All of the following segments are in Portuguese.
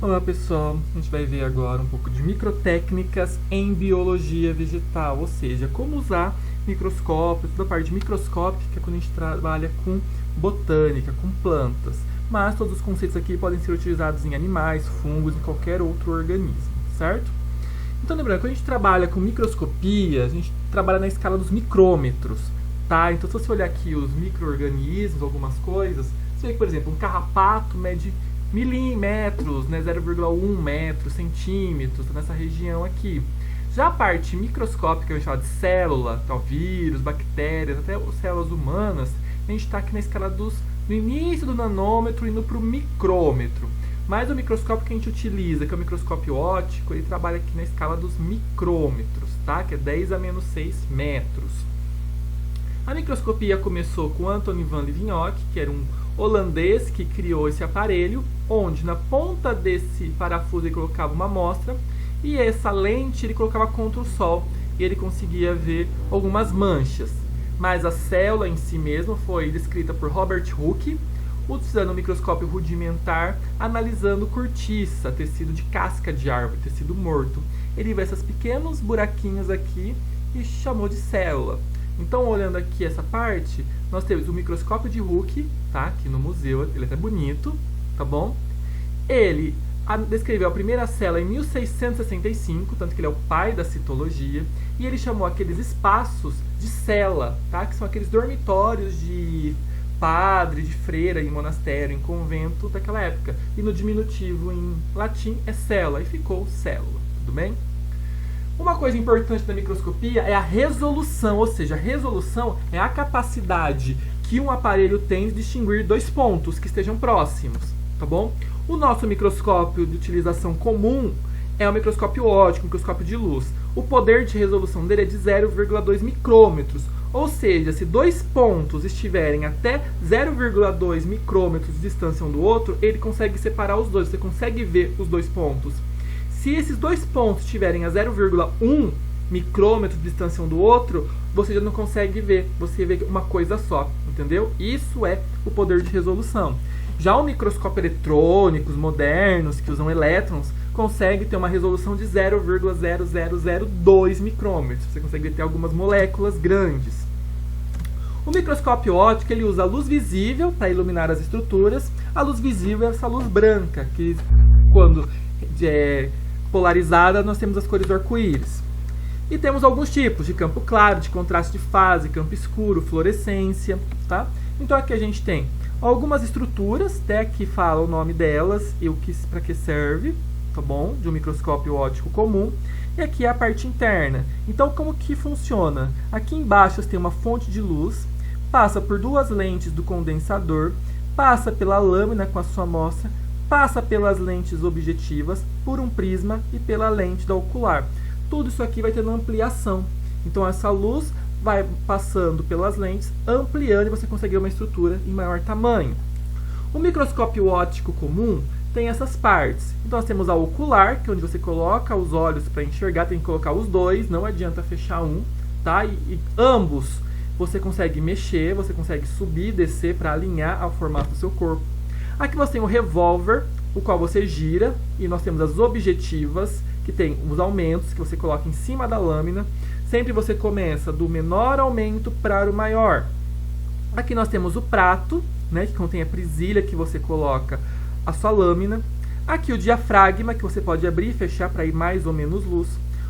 Olá pessoal, a gente vai ver agora um pouco de microtécnicas em biologia vegetal, ou seja, como usar microscópio, toda a parte microscópica quando a gente trabalha com botânica, com plantas. Mas todos os conceitos aqui podem ser utilizados em animais, fungos e qualquer outro organismo, certo? Então lembrando, quando a gente trabalha com microscopia, a gente trabalha na escala dos micrômetros, tá? Então se você olhar aqui os micro-organismos, algumas coisas, você vê que, por exemplo, um carrapato mede milímetros, né, 0,1 metro, centímetros, tá nessa região aqui. Já a parte microscópica, que a gente fala de célula, então, vírus, bactérias, até células humanas, a gente está aqui na escala do início do nanômetro indo para o micrômetro. Mas o microscópio que a gente utiliza, que é o microscópio óptico, ele trabalha aqui na escala dos micrômetros, tá? Que é 10 a menos 6 metros. A microscopia começou com Antoine van Leeuwenhoek, que era um holandês que criou esse aparelho, onde na ponta desse parafuso ele colocava uma amostra e essa lente ele colocava contra o sol e ele conseguia ver algumas manchas. Mas a célula em si mesmo foi descrita por Robert Hooke, utilizando um microscópio rudimentar, analisando cortiça, tecido de casca de árvore, tecido morto. Ele viu esses pequenos buraquinhos aqui e chamou de célula. Então, olhando aqui essa parte, nós temos o microscópio de Hooke, tá? Aqui no museu, ele é até bonito, tá bom? Ele descreveu a primeira célula em 1665, tanto que ele é o pai da citologia, e ele chamou aqueles espaços de cela, tá? Que são aqueles dormitórios de padre, de freira em monastério, em convento daquela época. E no diminutivo em latim é célula, e ficou célula, tudo bem? Uma coisa importante da microscopia é a resolução, ou seja, a resolução é a capacidade que um aparelho tem de distinguir dois pontos que estejam próximos, tá bom? O nosso microscópio de utilização comum é o microscópio óptico, microscópio de luz. O poder de resolução dele é de 0,2 micrômetros, ou seja, se dois pontos estiverem até 0,2 micrômetros de distância um do outro, ele consegue separar os dois, você consegue ver os dois pontos. Se esses dois pontos estiverem a 0,1 micrômetro de distância um do outro, você já não consegue ver, você vê uma coisa só, entendeu? isso é o poder de resolução. Já o microscópio eletrônicos modernos, que usam elétrons, consegue ter uma resolução de 0,0002 micrômetros. Você consegue ter algumas moléculas grandes. O microscópio óptico ele usa a luz visível para iluminar as estruturas. A luz visível é essa luz branca, que quando é polarizada, nós temos as cores do arco-íris. E temos alguns tipos de campo claro, de contraste de fase, campo escuro, fluorescência, tá? Então aqui a gente tem algumas estruturas, até que fala o nome delas e o que para que serve, tá bom? De um microscópio óptico comum. E aqui é a parte interna. Então como que funciona? Aqui embaixo tem uma fonte de luz, passa por duas lentes do condensador, passa pela lâmina com a sua amostra, passa pelas lentes objetivas, por um prisma e pela lente da ocular. Tudo isso aqui vai tendo ampliação. Então essa luz vai passando pelas lentes, ampliando e você consegue ver uma estrutura em maior tamanho. O microscópio óptico comum tem essas partes. Então nós temos a ocular, que é onde você coloca os olhos para enxergar, tem que colocar os dois, não adianta fechar um, tá? E ambos você consegue mexer, você consegue subir e descer para alinhar ao formato do seu corpo. Aqui nós temos o revólver, o qual você gira, e nós temos as objetivas, que tem os aumentos que você coloca em cima da lâmina. Sempre você começa do menor aumento para o maior. Aqui nós temos o prato, né, que contém a presilha que você coloca a sua lâmina. Aqui o diafragma, que você pode abrir e fechar para ir mais ou menos luz.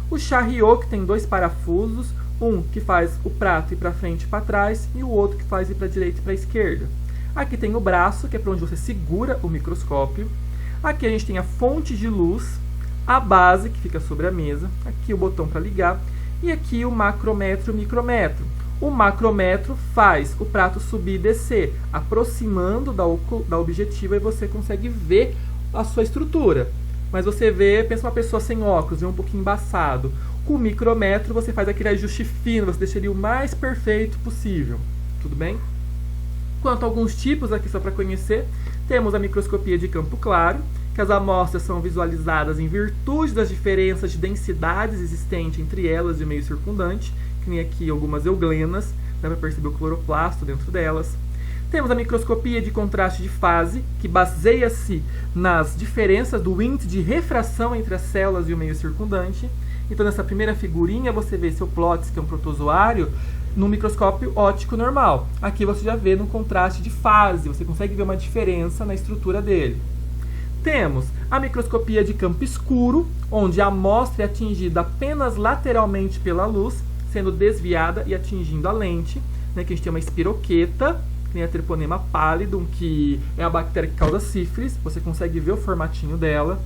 O charriot, que tem dois parafusos, um que faz o prato ir para frente e para trás, e o outro que faz ir para a direita e para a esquerda. Aqui tem o braço, que é para onde você segura o microscópio. Aqui a gente tem a fonte de luz, a base, que fica sobre a mesa. Aqui o botão para ligar. E aqui o macrômetro e o micrômetro. O macrômetro faz o prato subir e descer, aproximando da objetiva, e você consegue ver a sua estrutura. Mas você vê, pensa uma pessoa sem óculos, vê um pouquinho embaçado. Com o micrômetro você faz aquele ajuste fino, você deixaria o mais perfeito possível. Tudo bem? Quanto a alguns tipos aqui, só para conhecer, temos a microscopia de campo claro, que as amostras são visualizadas em virtude das diferenças de densidades existentes entre elas e o meio circundante, que nem aqui algumas euglenas, dá para perceber o cloroplasto dentro delas. Temos a microscopia de contraste de fase, que baseia-se nas diferenças do índice de refração entre as células e o meio circundante. Então, nessa primeira figurinha, você vê seu Plots, que é um protozoário, no microscópio óptico normal. Aqui você já vê no contraste de fase, você consegue ver uma diferença na estrutura dele. Temos a microscopia de campo escuro, onde a amostra é atingida apenas lateralmente pela luz, sendo desviada e atingindo a lente, né, que a gente tem uma espiroqueta, que nem a Treponema pallidum, que é a bactéria que causa sífilis, você consegue ver o formatinho dela.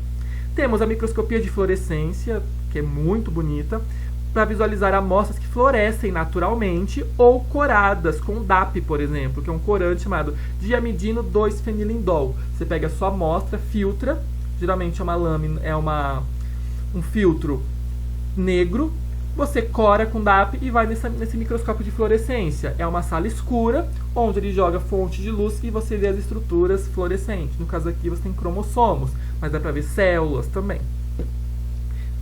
Temos a microscopia de fluorescência, que é muito bonita, para visualizar amostras que florescem naturalmente ou coradas com DAP, por exemplo, que é um corante chamado diamidino 2-fenilindol. Você pega a sua amostra, filtra, geralmente é uma lâmina, um filtro negro, você cora com DAP e vai nesse microscópio de fluorescência. É uma sala escura, onde ele joga fonte de luz e você vê as estruturas fluorescentes. No caso aqui você tem cromossomos, mas dá para ver células também.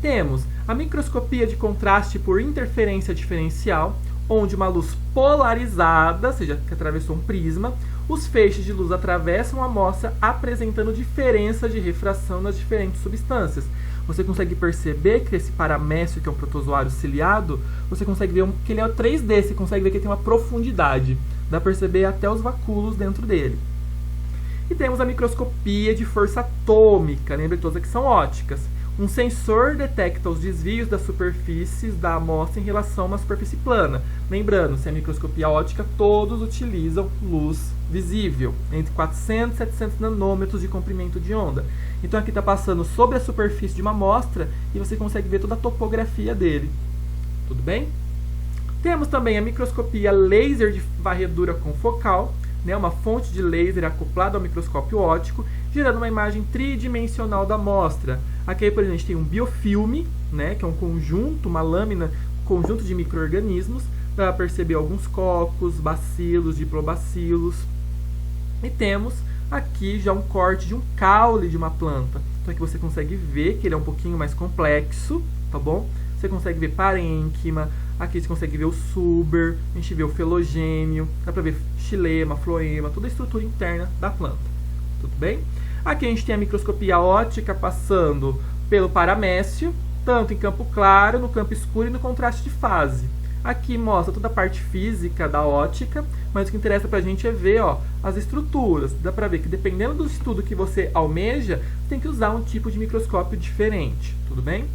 Temos a microscopia de contraste por interferência diferencial, onde uma luz polarizada, ou seja, que atravessou um prisma, os feixes de luz atravessam a amostra apresentando diferença de refração nas diferentes substâncias. Você consegue perceber que esse paramécio, que é um protozoário ciliado, você consegue ver que ele é o 3D, você consegue ver que ele tem uma profundidade. Dá para perceber até os vacúolos dentro dele. E temos a microscopia de força atômica, lembra que todas aqui são óticas. Um sensor detecta os desvios das superfícies da amostra em relação a uma superfície plana. Lembrando, se é microscopia óptica, todos utilizam luz visível, entre 400 e 700 nanômetros de comprimento de onda. Então aqui está passando sobre a superfície de uma amostra e você consegue ver toda a topografia dele. Tudo bem? Temos também a microscopia laser de varredura confocal, né, uma fonte de laser acoplada ao microscópio óptico, gerando uma imagem tridimensional da amostra. Aqui, por exemplo, a gente tem um biofilme, né, que é um conjunto, uma lâmina, conjunto de micro-organismos, para perceber alguns cocos, bacilos, diplobacilos. E temos aqui já um corte de um caule de uma planta. Então aqui você consegue ver que ele é um pouquinho mais complexo, tá bom? Você consegue ver parênquima, aqui você consegue ver o suber, a gente vê o felogênio, dá para ver xilema, floema, toda a estrutura interna da planta. Tudo bem? Aqui a gente tem a microscopia óptica passando pelo paramécio, tanto em campo claro, no campo escuro e no contraste de fase. Aqui mostra toda a parte física da óptica, mas o que interessa pra gente é ver, ó, as estruturas. Dá pra ver que dependendo do estudo que você almeja, você tem que usar um tipo de microscópio diferente, tudo bem?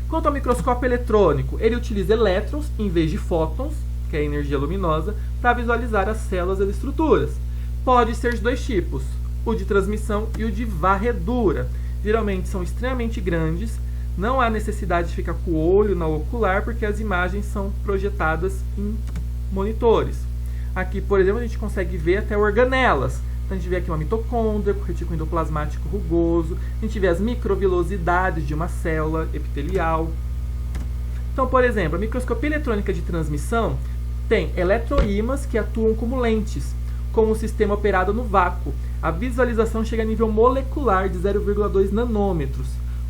Quanto ao microscópio eletrônico, ele utiliza elétrons em vez de fótons, que é a energia luminosa, para visualizar as células e as estruturas. Pode ser de dois tipos, o de transmissão e o de varredura. Geralmente são extremamente grandes, não há necessidade de ficar com o olho na ocular, porque as imagens são projetadas em monitores. Aqui, por exemplo, a gente consegue ver até organelas. Então, a gente vê aqui uma mitocôndria, com retículo endoplasmático rugoso, a gente vê as microvilosidades de uma célula epitelial. Então, por exemplo, a microscopia eletrônica de transmissão tem eletroímãs que atuam como lentes, com o sistema operado no vácuo. A visualização chega a nível molecular de 0,2 nanômetros.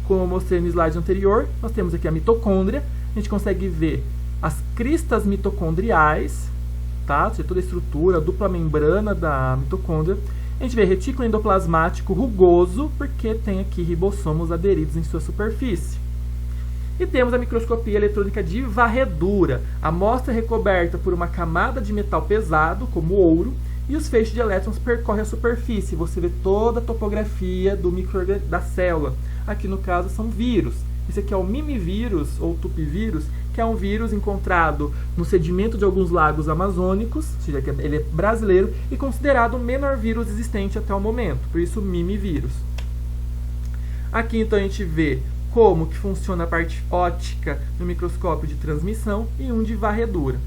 Como eu mostrei no slide anterior, nós temos aqui a mitocôndria, a gente consegue ver as cristas mitocondriais, tá? Ou seja, toda a estrutura, a dupla membrana da mitocôndria. A gente vê retículo endoplasmático rugoso, porque tem aqui ribossomos aderidos em sua superfície. E temos a microscopia eletrônica de varredura, a amostra recoberta por uma camada de metal pesado, como ouro, e os feixes de elétrons percorrem a superfície. Você vê toda a topografia da célula. Aqui no caso são vírus. Esse aqui é o mimivírus ou tupivírus, que é um vírus encontrado no sedimento de alguns lagos amazônicos, ou seja, ele é brasileiro e considerado o menor vírus existente até o momento, por isso mimivírus. Aqui então a gente vê como que funciona a parte óptica no microscópio de transmissão e um de varredura.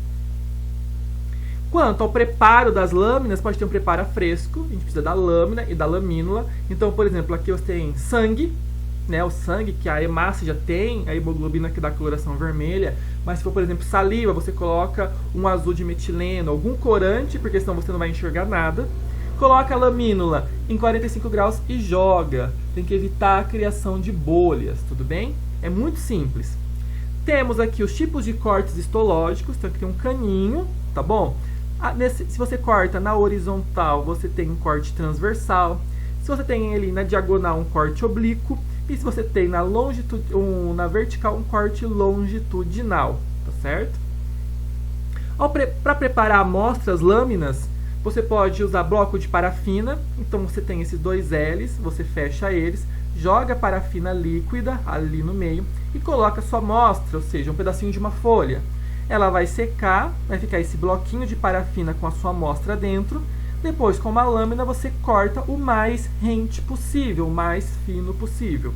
Quanto ao preparo das lâminas, pode ter um preparo a fresco, a gente precisa da lâmina e da lamínula. Então, por exemplo, aqui você tem sangue, né, o sangue, que a hemácia já tem a hemoglobina que dá coloração vermelha, mas se for, por exemplo, saliva, você coloca um azul de metileno, algum corante, porque senão você não vai enxergar nada. Coloca a lamínula em 45 graus e joga. Tem que evitar a criação de bolhas, tudo bem? É muito simples. Temos aqui os tipos de cortes histológicos, então aqui tem um caninho, tá bom? Se você corta na horizontal, você tem um corte transversal. Se você tem ali na diagonal um corte oblíquo. E se você tem na vertical um corte longitudinal, tá certo? Para preparar amostras lâminas, você pode usar bloco de parafina. Então você tem esses dois L's, você fecha eles, joga parafina líquida ali no meio e coloca a sua amostra, ou seja, um pedacinho de uma folha. Ela vai secar, vai ficar esse bloquinho de parafina com a sua amostra dentro. Depois, com uma lâmina, você corta o mais rente possível, o mais fino possível,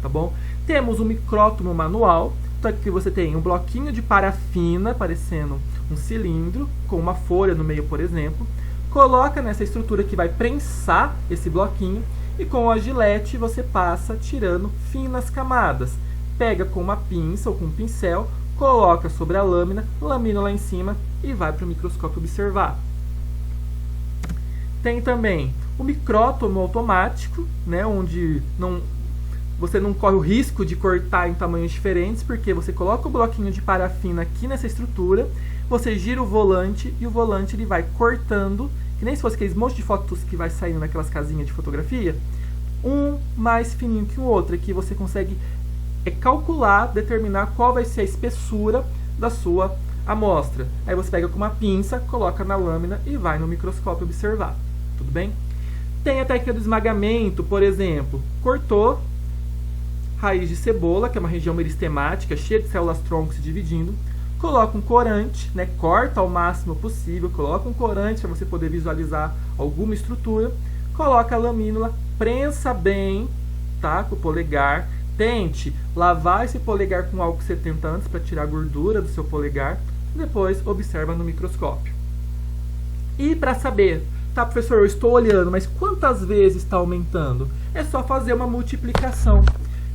tá bom? Temos um micrótomo manual, então aqui você tem um bloquinho de parafina, parecendo um cilindro, com uma folha no meio, por exemplo. Coloca nessa estrutura que vai prensar esse bloquinho e com a gilete você passa tirando finas camadas. Pega com uma pinça ou com um pincel, coloca sobre a lâmina, lamina lá em cima e vai para o microscópio observar. Tem também o micrótomo automático, né, onde você não corre o risco de cortar em tamanhos diferentes, porque você coloca o bloquinho de parafina aqui nessa estrutura, você gira o volante e o volante ele vai cortando, que nem se fosse aqueles monte de fotos que vai saindo naquelas casinhas de fotografia, um mais fininho que o outro, aqui você consegue calcular, determinar qual vai ser a espessura da sua amostra. Aí você pega com uma pinça, coloca na lâmina e vai no microscópio observar. Tudo bem? Tem a técnica do esmagamento, por exemplo, cortou raiz de cebola, que é uma região meristemática, cheia de células-tronco se dividindo, coloca um corante, né, corta ao máximo possível, coloca um corante para você poder visualizar alguma estrutura, coloca a lamínula, prensa bem, tá, com o polegar, tente lavar esse polegar com álcool 70 antes para tirar a gordura do seu polegar, depois observa no microscópio. E para saber, tá, professor, eu estou olhando, mas quantas vezes está aumentando? É só fazer uma multiplicação.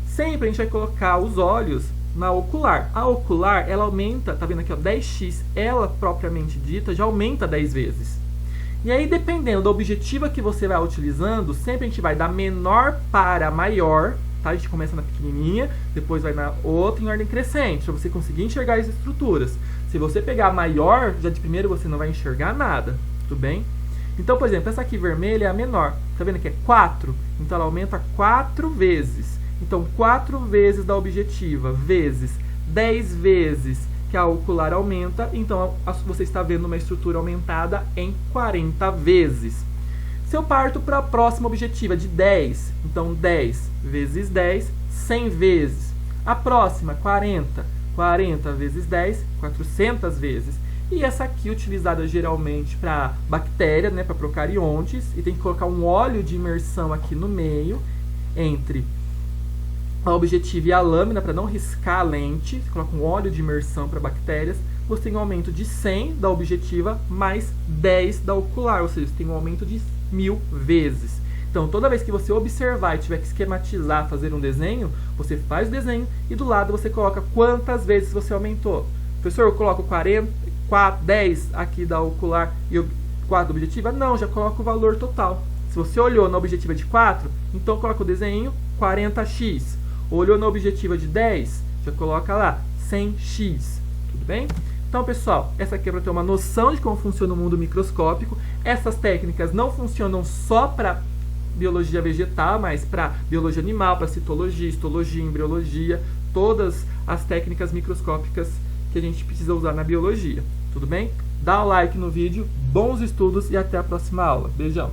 Sempre a gente vai colocar os olhos na ocular. A ocular, ela aumenta, tá vendo aqui, ó, 10x, ela propriamente dita já aumenta 10 vezes. E aí, dependendo da objetiva que você vai utilizando, sempre a gente vai da menor para maior, tá? A gente começa na pequenininha, depois vai na outra em ordem crescente, para você conseguir enxergar as estruturas. Se você pegar a maior, já de primeiro você não vai enxergar nada, tudo bem? Então, por exemplo, essa aqui vermelha é a menor, tá vendo que é 4? Então ela aumenta 4 vezes. Então, 4 vezes da objetiva, vezes 10 vezes que a ocular aumenta, então você está vendo uma estrutura aumentada em 40 vezes. Se eu parto para a próxima objetiva de 10, então 10 vezes 10, 100 vezes. A próxima, 40, 40 vezes 10, 400 vezes. E essa aqui utilizada geralmente para bactéria, né, para procariontes, e tem que colocar um óleo de imersão aqui no meio, entre a objetiva e a lâmina, para não riscar a lente. Você coloca um óleo de imersão para bactérias, você tem um aumento de 100 da objetiva mais 10 da ocular, ou seja, você tem um aumento de 1000 vezes. Então, toda vez que você observar e tiver que esquematizar, fazer um desenho, você faz o desenho e do lado você coloca quantas vezes você aumentou. Professor, eu coloco 10 aqui da ocular e 4 da objetiva? Não, já coloco o valor total. Se você olhou na objetiva de 4, então coloca o desenho 40x. Olhou na objetiva de 10, já coloca lá 100x. Tudo bem? Então, pessoal, essa aqui é para ter uma noção de como funciona o mundo microscópico. Essas técnicas não funcionam só para biologia vegetal, mas para biologia animal, para citologia, histologia, embriologia, todas as técnicas microscópicas que a gente precisa usar na biologia. Tudo bem? Dá um like no vídeo, bons estudos e até a próxima aula. Beijão!